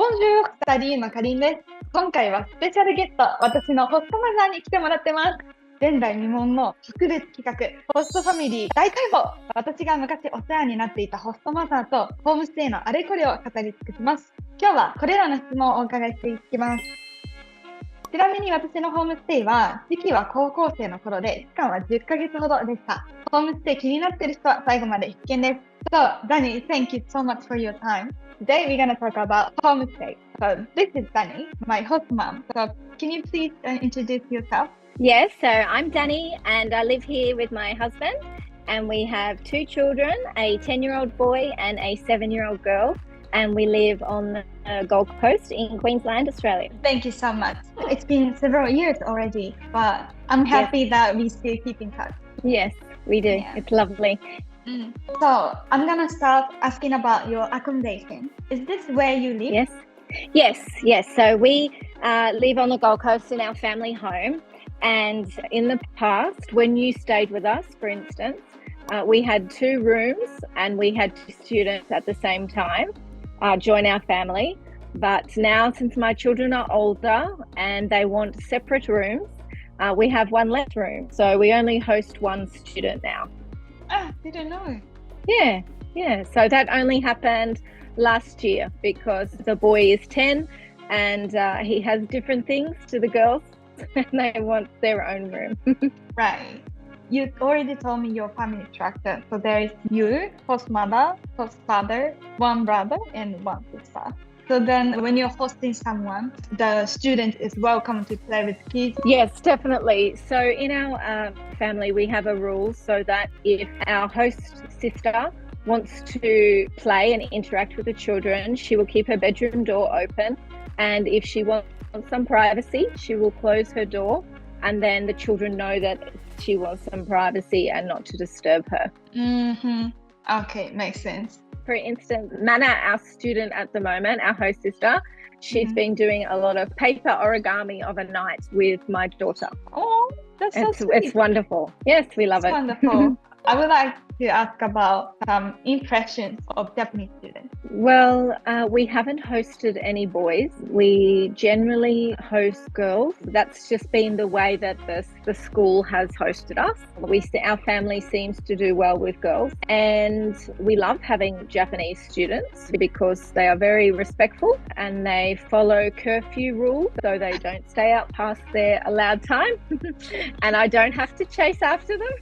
Bonjour! スタディのかりんです。今回はスペシャルゲスト、私のホストマザーに来てもらってます。前代未聞の特別企画、ホストファミリー大解放。私が昔お世話になっていたホストマザーとホームステイのあれこれを語り尽くします。今日はこれらの質問をお伺いしていきます。ちなみに私のホームステイは、時期は高校生の頃で、期間は10ヶ月ほどでした。ホームステイ気になっている人は最後まで必見です。So, Danny, thank you so much for your time. Today we're going to talk about homestay. So this is Danny, my host mom. So can you please introduce yourself? Yes, so I'm Danny and I live here with my husband and we have two children, a 10-year-old boy and a 7-year-old girl, and we live on the Gold Coast in Queensland, Australia. Thank you so much. It's been several years already, but I'm happy that we still keep in touch. Yes, we do. Yeah. It's lovely. So I'm gonna start asking about your accommodation. Is this where you live? Yes. So we live on the Gold Coast in our family home. And in the past, when you stayed with us, for instance, we had 2 rooms and we had 2 students at the same time join our family. But now, since my children are older and they want separate rooms, we have 1 less room. So we only host 1 student now. Didn't know. Yeah. So that only happened last year because the boy is 10 and he has different things to the girls and they want their own room. Right. You already told me your family structure. So there is you, host mother, host father, 1 brother, and 1 sister. So then when you're hosting someone, the student is welcome to play with kids? Yes, definitely. So in our family, we have a rule so that if our host sister wants to play and interact with the children, she will keep her bedroom door open. And if she wants some privacy, she will close her door. And then the children know that she wants some privacy and not to disturb her. Okay, makes sense. For instance, Mana, our student at the moment, our host sister, she's been doing a lot of paper origami overnight with my daughter. Oh, that's so sweet. It's wonderful. Yes, we love it. Wonderful. I would like to ask about some impressions of Japanese students. Well, we haven't hosted any boys. We generally host girls. That's just been the way that the school has hosted us. Our family seems to do well with girls, and we love having Japanese students because they are very respectful and they follow curfew rules, so they don't stay out past their allowed time and I don't have to chase after them.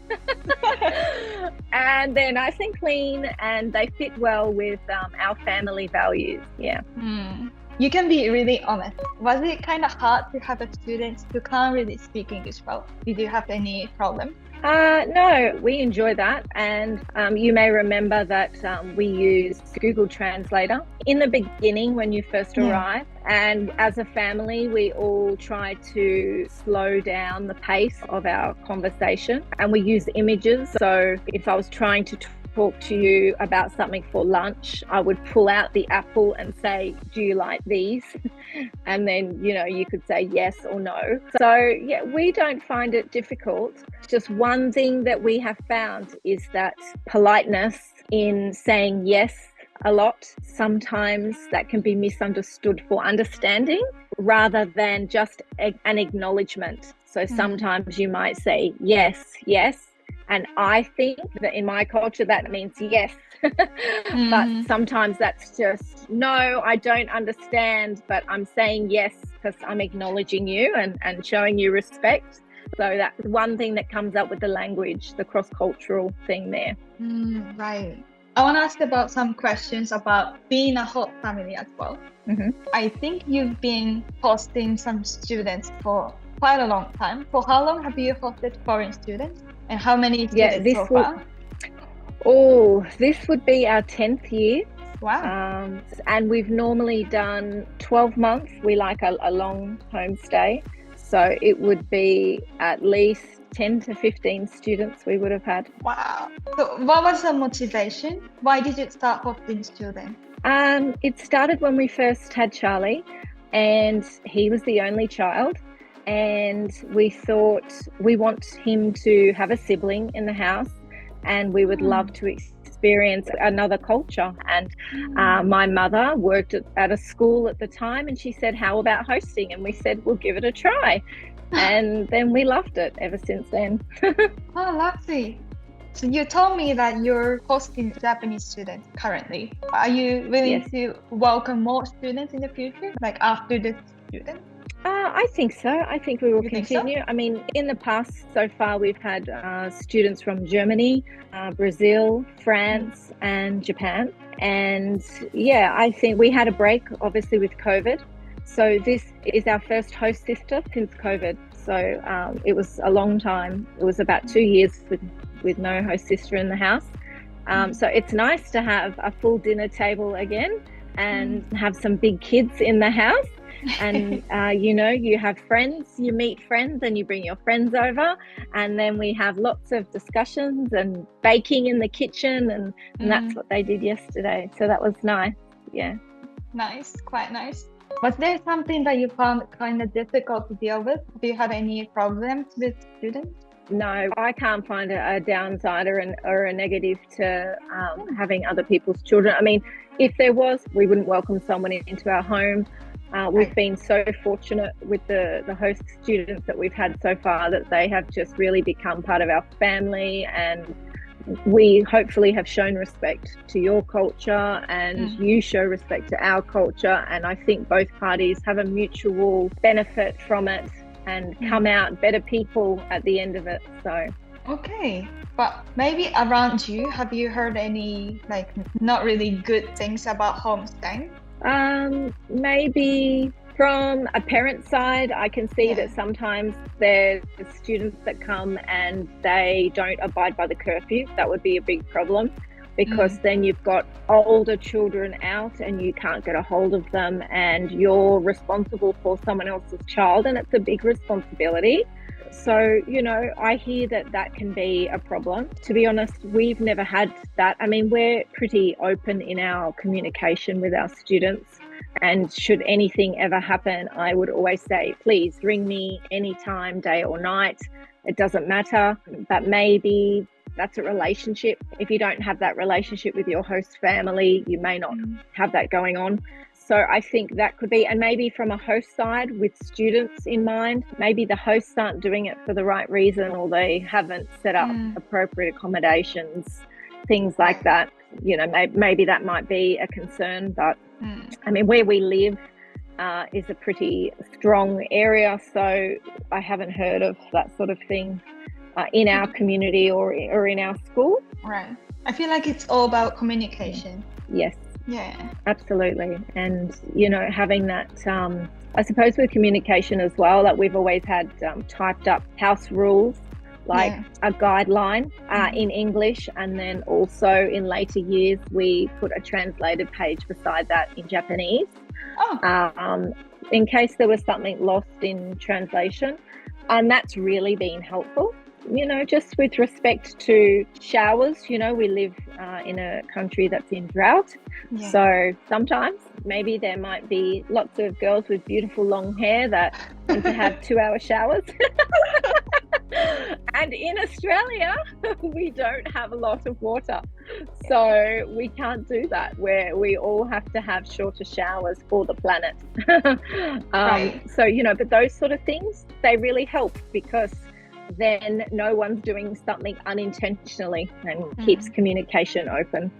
And they're nice and clean and they fit well with our family values. Yeah. You can be really honest. Was it kind of hard to have a student who can't really speak English well? Did you have any problem? No, we enjoy that. And you may remember that we use Google Translator in the beginning when you first arrive. And as a family, we all try to slow down the pace of our conversation. And we use images. So if I was trying to talk to you about something for lunch, I would pull out the apple and say, do you like these? And then, you could say yes or no. So yeah, we don't find it difficult. Just one thing that we have found is that politeness in saying yes a lot, sometimes that can be misunderstood for understanding rather than just an acknowledgement. So sometimes you might say yes, and I think that in my culture that means yes. But sometimes that's just, no, I don't understand, but I'm saying yes because I'm acknowledging you and showing you respect. So that's one thing that comes up with the language, the cross-cultural thing there. Right. I want to ask about some questions about being a host family as well. I think you've been hosting some students for quite a long time. For how long have you hosted foreign students? And how many students so far? This would be our 10th year. Wow. And we've normally done 12 months. We like a long homestay. So it would be at least 10 to 15 students we would have had. Wow. So what was the motivation? Why did you start hosting students? It started when we first had Charlie and he was the only child. And we thought we want him to have a sibling in the house and we would love to experience another culture. And my mother worked at a school at the time, and she said, how about hosting? And we said, we'll give it a try. And then we loved it ever since then. Oh, lovely. So you told me that you're hosting Japanese students currently. Are you willing Yes. to welcome more students in the future, like after this student? I think so. I think we will You think so? continue. I mean, in the past, so far, we've had students from Germany, Brazil, France, and Japan. And yeah, I think we had a break, obviously, with COVID. So this is our first host sister since COVID. So it was a long time. It was about 2 years with no host sister in the house. So it's nice to have a full dinner table again and have some big kids in the house. And you have friends, you meet friends and you bring your friends over, and then we have lots of discussions and baking in the kitchen, and that's what they did yesterday. So that was nice. Yeah. Nice, quite nice. Was there something that you found kind of difficult to deal with? Do you have any problems with students? No, I can't find a downside or a negative to having other people's children. I mean, if there was, we wouldn't welcome someone into our home. We've been so fortunate with the host students that we've had so far that they have just really become part of our family, and we hopefully have shown respect to your culture and you show respect to our culture, and I think both parties have a mutual benefit from it and come out better people at the end of it. So okay, but maybe around you, have you heard any like not really good things about homestaying? Maybe from a parent side, I can see that sometimes there's students that come and they don't abide by the curfew. That would be a big problem, because then you've got older children out and you can't get a hold of them, and you're responsible for someone else's child, and it's a big responsibility. So, I hear that can be a problem. To be honest, we've never had that. I mean, we're pretty open in our communication with our students, and should anything ever happen, I would always say, please ring me anytime, day or night. It doesn't matter. But maybe that's a relationship. If you don't have that relationship with your host family, you may not have that going on. So I think that could be, and maybe from a host side with students in mind, maybe the hosts aren't doing it for the right reason, or they haven't set up appropriate accommodations, things like that. Maybe that might be a concern, but I mean, where we live is a pretty strong area, so I haven't heard of that sort of thing in our community or in our school. Right. I feel like it's all about communication. Yes. Yeah. Absolutely. And, having that, I suppose with communication as well, that we've always had typed up house rules, like a guideline in English. And then also in later years, we put a translated page beside that in Japanese, in case there was something lost in translation. And that's really been helpful. Just with respect to showers, we live in a country that's in drought. Yeah. So sometimes maybe there might be lots of girls with beautiful long hair that need to have 2-hour showers. And in Australia, we don't have a lot of water. So we can't do that, where we all have to have shorter showers for the planet. Right. So, but those sort of things, they really help, because then no one's doing something unintentionally and keeps communication open.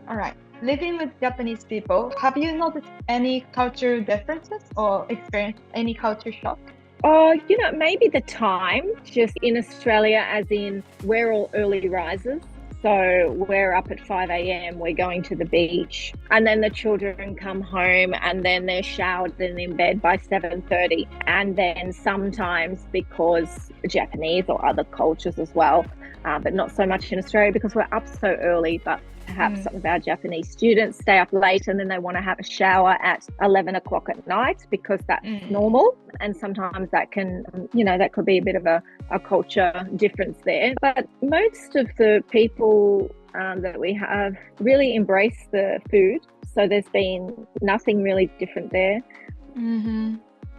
All right. Living with Japanese people, have you noticed any cultural differences or experienced any culture shock? Oh, maybe the time, just in Australia, as in we're all early risers. So we're up at 5 a.m, we're going to the beach, and then the children come home and then they're showered and in bed by 7:30. And then sometimes, because Japanese or other cultures as well, but not so much in Australia because we're up so early, but perhaps some of our Japanese students stay up late and then they want to have a shower at 11 o'clock at night because that's normal. And sometimes that can, that could be a bit of a culture difference there. But most of the people that we have really embrace the food. So there's been nothing really different there.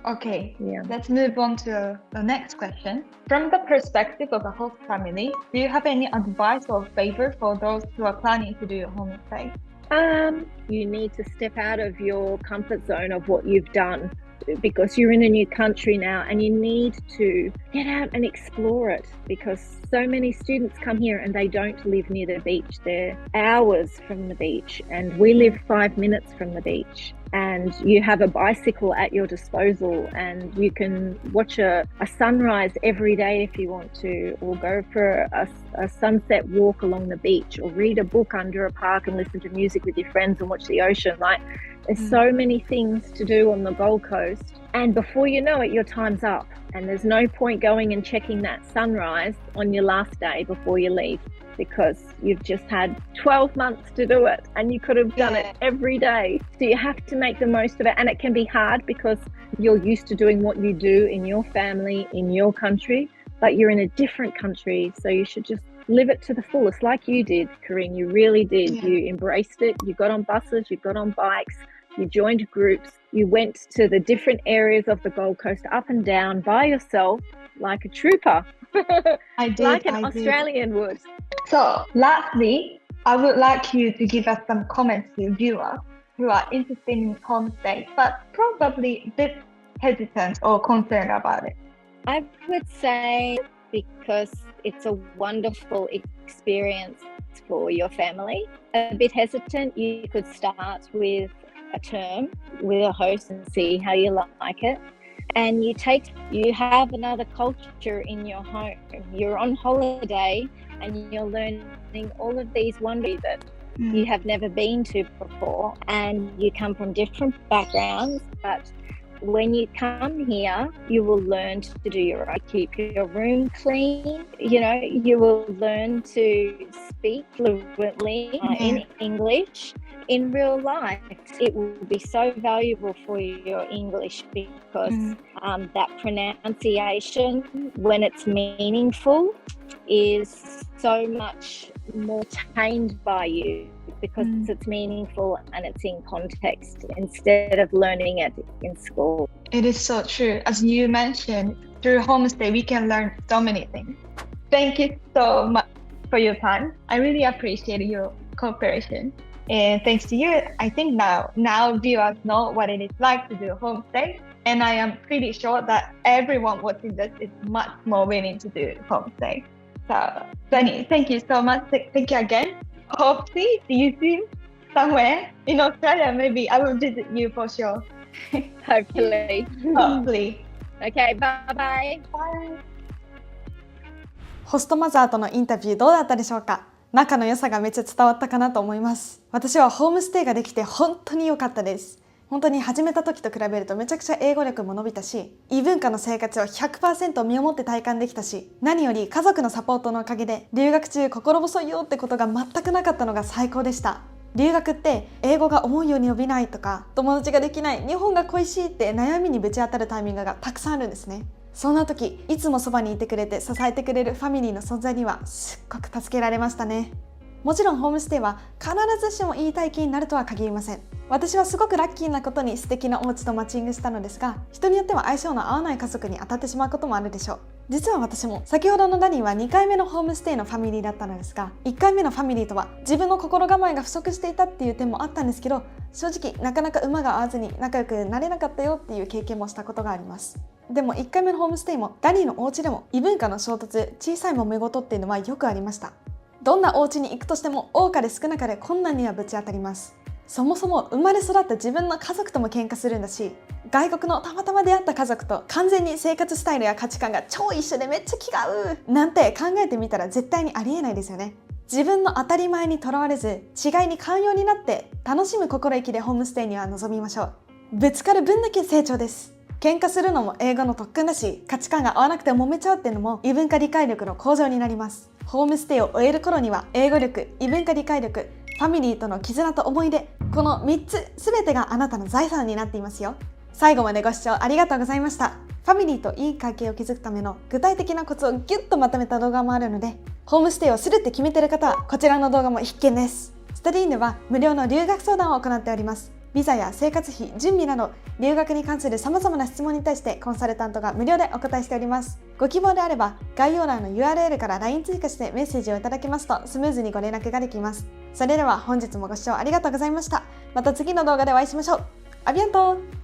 Okay, Yeah. let's move on to the next question. From the perspective of a host family, do you have any advice or favor for those who are planning to do a homestay? You need to step out of your comfort zone of what you've done because you're in a new country now, and you need to get out and explore it because so many students come here and they don't live near the beach. They're hours from the beach, and we live 5 minutes from the beach. And you have a bicycle at your disposal, and you can watch a sunrise every day if you want to, or go for a sunset walk along the beach, or read a book under a park and listen to music with your friends and watch the ocean. Like, there's so many things to do on the Gold Coast, and before you know it, your time's up, and there's no point going and checking that sunrise on your last day before you leave, because you've just had 12 months to do it and you could have done it every day. So you have to make the most of it, and it can be hard because you're used to doing what you do in your family, in your country, but you're in a different country, so you should just live it to the fullest like you did, Corinne. You really did. You embraced it. You got on buses, you got on bikes, you joined groups, you went to the different areas of the Gold Coast up and down by yourself like a trooper. I did. Like an Australian would. So, lastly, I would like you to give us some comments to viewers who are interested in homestay, but probably a bit hesitant or concerned about it. I would say because it's a wonderful experience for your family. A bit hesitant, you could start with a term with a host and see how you like it. And you have another culture in your home. You're on holiday and you're learning all of these wonders that you have never been to before, and you come from different backgrounds, but when you come here, you will learn to do keep your room clean. You will learn to speak fluently in English. In real life, it will be so valuable for your English because that pronunciation, when it's meaningful, is so much more tamed by you because it's meaningful and it's in context instead of learning it in school. It is so true. As you mentioned, through homestay, we can learn so many things. Thank you so much for your time. I really appreciate your cooperation. And thanks to you, I think now viewers know what it is like to do a homestay. And I am pretty sure that everyone watching this is much more willing to do homestay. So, Sunny, thank you so much. Thank you again. Hopefully, see you soon somewhere in Australia. Maybe I will visit you for sure. Hopefully. Okay, bye-bye. Bye. ホストマザーとのインタビューどうだったでしょうか？仲の良さがめっちゃ伝わったかなと思います。私はホームステイができて本当に良かったです。本当に始めた時と比べるとめちゃくちゃ英語力も伸びたし、異文化の生活を 100% 身をもって体感できたし、何より家族のサポートのおかげで留学中心細いよってことが全くなかったのが最高でした。留学って英語が思うように伸びないとか、友達ができない、日本が恋しいって悩みにぶち当たるタイミングがたくさんあるんですね。そんな時、いつもそばにいてくれて支えてくれるファミリーの存在にはすっごく助けられましたね。もちろんホームステイは必ずしもいい体験になるとは限りません。私はすごくラッキーなことに素敵なお家とマッチングしたのですが、人によっては相性の合わない家族に当たってしまうこともあるでしょう。実は私も先ほどのダニーは2回目のホームステイのファミリーだったのですが、1回目のファミリーとは自分の心構えが不足していたっていう点もあったんですけど、正直なかなか馬が合わずに仲良くなれなかったよっていう経験もしたことがあります。でも1回目のホームステイもダニーのお家でも異文化の衝突、小さい揉め事っていうのはよくありました。どんなお家に行くとしても多かれ少なかれ困難にはぶち当たります。そもそも生まれ育った自分の家族とも喧嘩するんだし、外国のたまたま出会った家族と完全に生活スタイルや価値観が超一緒でめっちゃ気が合うなんて考えてみたら絶対にありえないですよね。自分の当たり前にとらわれず、違いに寛容になって楽しむ心意気でホームステイには臨みましょう。ぶつかる分だけ成長です。喧嘩するのも英語の特訓だし、価値観が合わなくて揉めちゃうっていうのも異文化理解力の向上になります。ホームステイを終える頃には英語力、異文化理解力、ファミリーとの絆と思い出、この3つ全てがあなたの財産になっていますよ。最後までご視聴ありがとうございました。ファミリーといい関係を築くための具体的なコツをギュッとまとめた動画もあるので、ホームステイをするって決めている方はこちらの動画も必見です。スタディーンでは無料の留学相談を行っております。ビザや生活費、準備など留学に関する様々な質問に対してコンサルタントが無料でお答えしております。ご希望であれば概要欄の URL から LINE 追加してメッセージをいただきますとスムーズにご連絡ができます。それでは本日もご視聴ありがとうございました。また次の動画でお会いしましょう。アビアント。